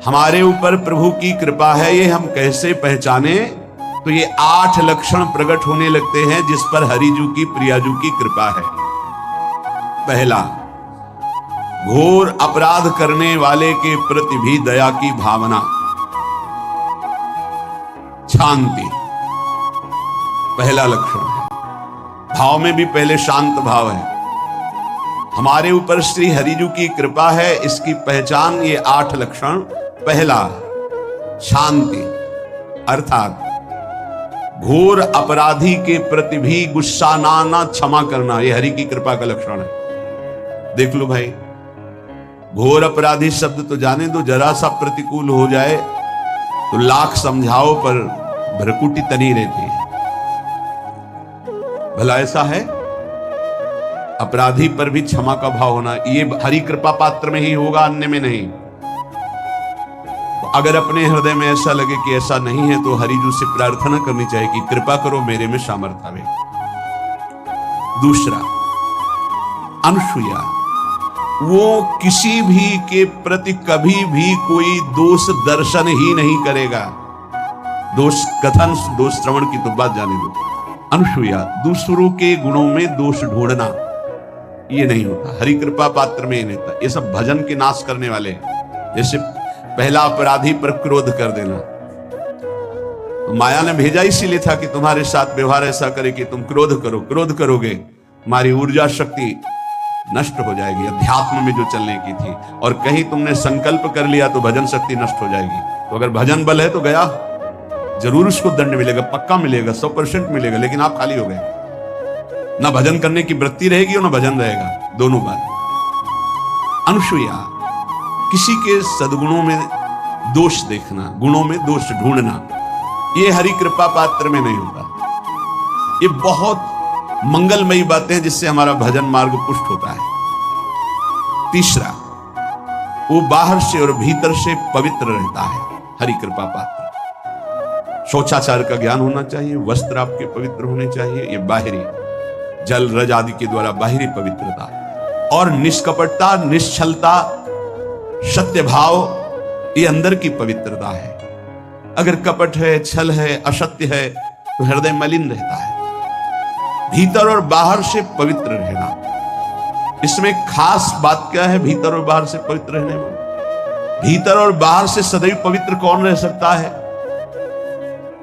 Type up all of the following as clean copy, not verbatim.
हमारे ऊपर प्रभु की कृपा है ये हम कैसे पहचाने? तो ये 8 लक्षण प्रकट होने लगते हैं जिस पर हरिजू की प्रियाजू की कृपा है। पहला, घोर अपराध करने वाले के प्रति भी दया की भावना, शांति पहला लक्षण है। भाव में भी पहले शांत भाव है। हमारे ऊपर श्री हरिजू की कृपा है, इसकी पहचान ये 8 लक्षण। पहला, शांति, अर्थात घोर अपराधी के प्रति भी गुस्सा ना क्षमा करना, ये हरि की कृपा का लक्षण है। देख लो भाई, घोर अपराधी शब्द तो जाने दो, जरा सा प्रतिकूल हो जाए तो लाख समझाओ पर भ्रकुटी तनी रहती है। भला ऐसा है? अपराधी पर भी क्षमा का भाव होना, ये हरि कृपा पात्र में ही होगा, अन्य में नहीं। तो अगर अपने हृदय में ऐसा लगे कि ऐसा नहीं है तो हरिजू से प्रार्थना करनी चाहिए कि कृपा करो मेरे में सामर्थ्य आवे। दूसरा, अनुसूया, वो किसी भी के प्रति कभी भी कोई दोष दर्शन ही नहीं करेगा। दोष कथन, दोष श्रवण की तो बात जाने दो। अनुसूया, दूसरों के गुणों में दोष ढूंढना ये नहीं होता, हरि कृपा पात्र में ही नहीं होता। ये सब भजन के नाश करने वाले हैं। जैसे पहला अपराधी पर क्रोध कर देना, तो माया ने भेजा इसीलिए था कि तुम्हारे साथ व्यवहार ऐसा करे कि तुम क्रोध करो। क्रोध करोगे तुम्हारी ऊर्जा शक्ति नष्ट हो जाएगी, अध्यात्म में जो चलने की थी। और कहीं तुमने संकल्प कर लिया तो भजन शक्ति नष्ट हो जाएगी। तो अगर भजन बल है तो गया, जरूर उसको दंड मिलेगा, पक्का मिलेगा, 100% मिलेगा, लेकिन आप खाली हो गए। ना भजन करने की वृत्ति रहेगी और ना भजन रहेगा, दोनों बात। अनुसूया, किसी के सद्गुणों में दोष देखना, गुणों में दोष ढूंढना, ये हरि कृपा पात्र में नहीं होता। ये बहुत मंगलमयी बातें हैं जिससे हमारा भजन मार्ग पुष्ट होता है। तीसरा, वो बाहर से और भीतर से पवित्र रहता है, हरि कृपा पात्र। शौचाचार का ज्ञान होना चाहिए, वस्त्र आपके पवित्र होने चाहिए, ये बाहरी, जल रज आदि के द्वारा बाहरी पवित्रता। और निष्कपटता, निश्चलता, सत्य भाव, ये अंदर की पवित्रता है। अगर कपट है, छल है, असत्य है तो हृदय मलिन रहता है। भीतर और बाहर से पवित्र रहना, इसमें खास बात क्या है? भीतर और बाहर से पवित्र रहने में, भीतर और बाहर से सदैव पवित्र कौन रह सकता है?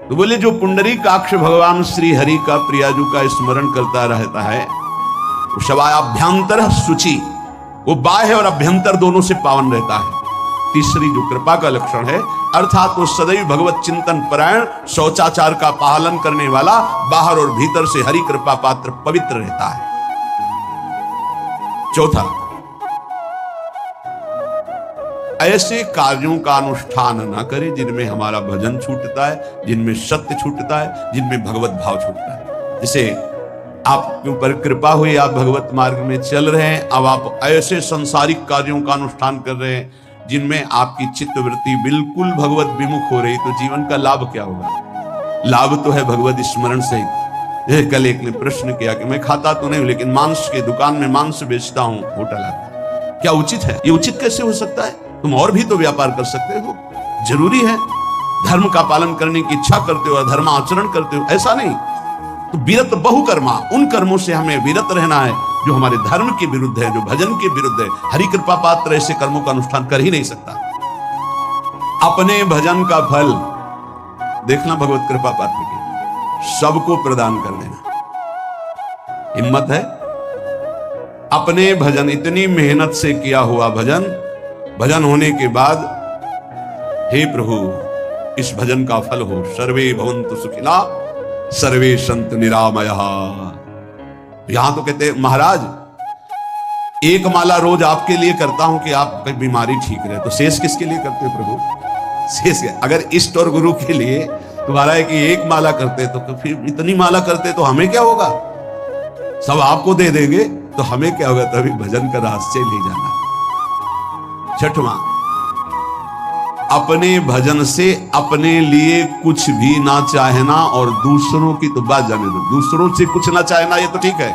तो बोले जो पुंडरीकाक्ष भगवान श्री हरि का प्रियाजू का स्मरण करता रहता है, वो शवाभ्यंतर शुचि, वो बाह्य और अभ्यंतर दोनों से पावन रहता है। तीसरी जो कृपा का लक्षण है, अर्थात वो सदैव भगवत चिंतन परायण, शौचाचार का पालन करने वाला, बाहर और भीतर से हरि कृपा पात्र पवित्र रहता है। चौथा, ऐसे कार्यों का अनुष्ठान ना करे जिनमें हमारा भजन छूटता है, जिनमें सत्य छूटता है, जिनमें भगवत भाव छूटता है। जैसे आपके ऊपर कृपा हुई, आप भगवत मार्ग में चल रहे हैं, अब आप ऐसे संसारिक कार्यों का अनुष्ठान कर रहे हैं जिनमें आपकी चित्तवृत्ति बिल्कुल भगवत विमुख हो रही, तो जीवन का लाभ क्या होगा? लाभ तो है भगवत स्मरण से। कल एक ने प्रश्न किया कि मैं खाता तो नहीं लेकिन मांस की दुकान में मांस बेचता हूं, होटल आता, क्या उचित है? ये उचित कैसे हो सकता है? तुम और भी तो व्यापार कर सकते हो। जरूरी है धर्म का पालन करने की इच्छा करते हो, धर्म आचरण करते हो, ऐसा नहीं। तो विरत बहुकर्मा, उन कर्मों से हमें विरत रहना है जो हमारे धर्म के विरुद्ध है, जो भजन के विरुद्ध है। हरि कृपा पात्र ऐसे कर्मों का अनुष्ठान कर ही नहीं सकता। अपने भजन का फल देखना भगवत कृपा पात्र की, सबको प्रदान कर देना। हिम्मत है? अपने भजन, इतनी मेहनत से किया हुआ भजन, भजन होने के बाद हे प्रभु इस भजन का फल हो, सर्वे भवन्तु सुखिना सर्वे सन्तु निरामयः। यहां तो कहते हैं महाराज एक माला रोज आपके लिए करता हूं कि आपकी बीमारी ठीक रहे, तो शेष किसके लिए करते हो प्रभु? शेष अगर इष्ट और गुरु के लिए तुम्हारा है कि एक माला करते तो फिर इतनी माला करते तो हमें क्या होगा? सब आपको दे देंगे तो हमें क्या होगा? तभी भजन का रहस्य ले जाना। छठवां, अपने भजन से अपने लिए कुछ भी ना चाहना, और दूसरों की तो बात जाने दो, दूसरों से कुछ ना चाहना ये तो ठीक है,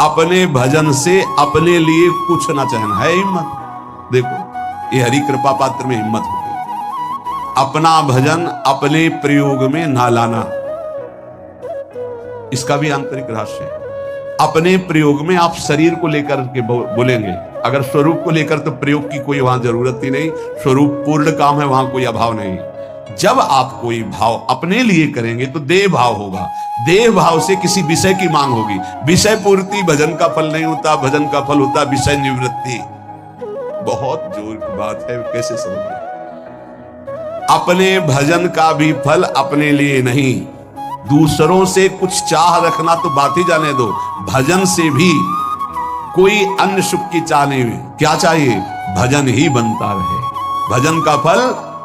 अपने भजन से अपने लिए कुछ ना चाहना है हिम्मत। देखो ये हरि कृपा पात्र में हिम्मत होती है। अपना भजन अपने प्रयोग में ना लाना, इसका भी आंतरिक रहस्य है। अपने प्रयोग में आप शरीर को लेकर के बोलेंगे, अगर स्वरूप को लेकर तो प्रयोग की कोई वहां जरूरत ही नहीं, स्वरूप पूर्ण काम है, वहां कोई अभाव नहीं। जब आप कोई भाव अपने लिए करेंगे तो देह भाव होगा, देह भाव से किसी विषय की मांग होगी। विषय पूर्ति भजन का फल नहीं होता, भजन का फल होता विषय निवृत्ति। बहुत जोर की बात है, कैसे समझे? अपने भजन का भी फल अपने लिए नहीं, दूसरों से कुछ चाह रखना तो बात ही जाने दो, भजन से भी कोई अन्य सुख की चाह नहीं। क्या चाहिए? भजन ही बनता रहे, भजन का फल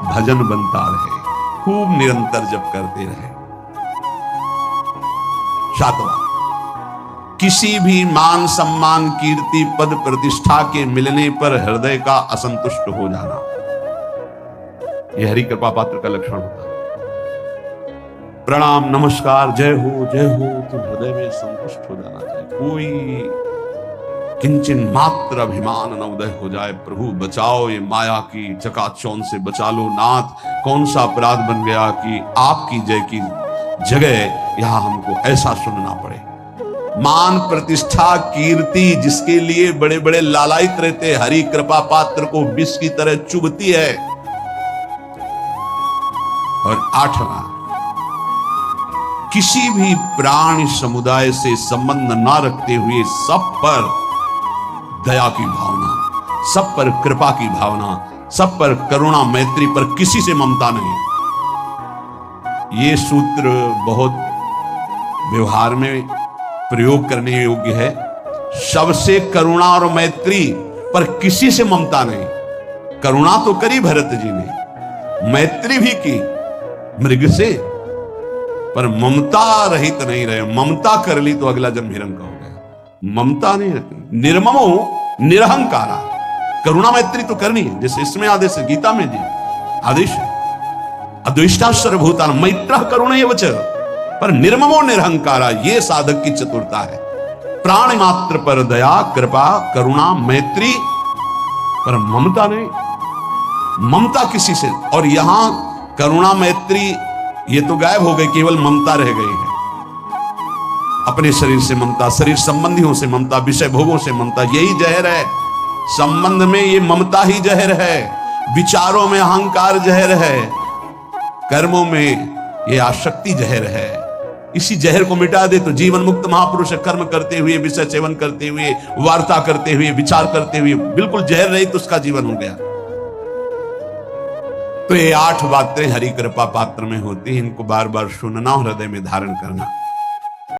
भजन बनता रहे, खूब निरंतर जप करते रहे। सातवां, किसी भी मान सम्मान कीर्ति पद प्रतिष्ठा के मिलने पर हृदय का असंतुष्ट हो जाना, यह हरि कृपा पात्र का लक्षण होता है। प्रणाम नमस्कार जय हो तो हृदय में संतुष्ट हो जाना चाहिए। कोई किंचन मात्र अभिमान न उदय हो जाए। प्रभु बचाओ, ये माया की चकाचौंध से बचा लो नाथ। कौन सा अपराध बन गया कि आपकी जय की जगह यहां हमको ऐसा सुनना पड़े। मान प्रतिष्ठा कीर्ति जिसके लिए बड़े बड़े लालायित रहते, हरि कृपा पात्र को विष की तरह चुभती है। और आठवां, किसी भी प्राणी समुदाय से संबंध ना रखते हुए सब पर दया की भावना, सब पर कृपा की भावना, सब पर करुणा मैत्री पर किसी से ममता नहीं। ये सूत्र बहुत व्यवहार में प्रयोग करने योग्य है। सबसे करुणा और मैत्री पर किसी से ममता नहीं। करुणा तो करी भरत जी ने, मैत्री भी की मृग से, पर ममता रहित नहीं रहे। ममता कर ली तो अगला जन्म हिरण का हो गया। ममता नहीं रखनी। निर्ममो निरहंकारा, करुणा मैत्री तो करनी है, जैसे इसमें आदेश है, गीता में जी आदेश है, अद्वेष्टा सर्वभूतान मैत्र करुणा वच, पर निर्ममो निरहंकारा, ये साधक की चतुरता है। प्राण मात्र पर दया कृपा करुणा मैत्री, पर ममता नहीं। ममता किसी से, और यहां करुणा मैत्री ये तो गायब हो गई, केवल ममता रह गई है। अपने शरीर से ममता, शरीर संबंधियों से ममता, विषय भोगों से ममता, यही जहर है। संबंध में ये ममता ही जहर है, विचारों में अहंकार जहर है, कर्मों में ये आसक्ति जहर है। इसी जहर को मिटा दे तो जीवन मुक्त महापुरुष कर्म करते हुए, विषय सेवन करते हुए, वार्ता करते हुए, विचार करते हुए, बिल्कुल जहर रहित तो उसका जीवन हो गया। तो ये 8 बातें हरि कृपा पात्र में होती हैं, इनको बार बार सुनना, हृदय में धारण करना।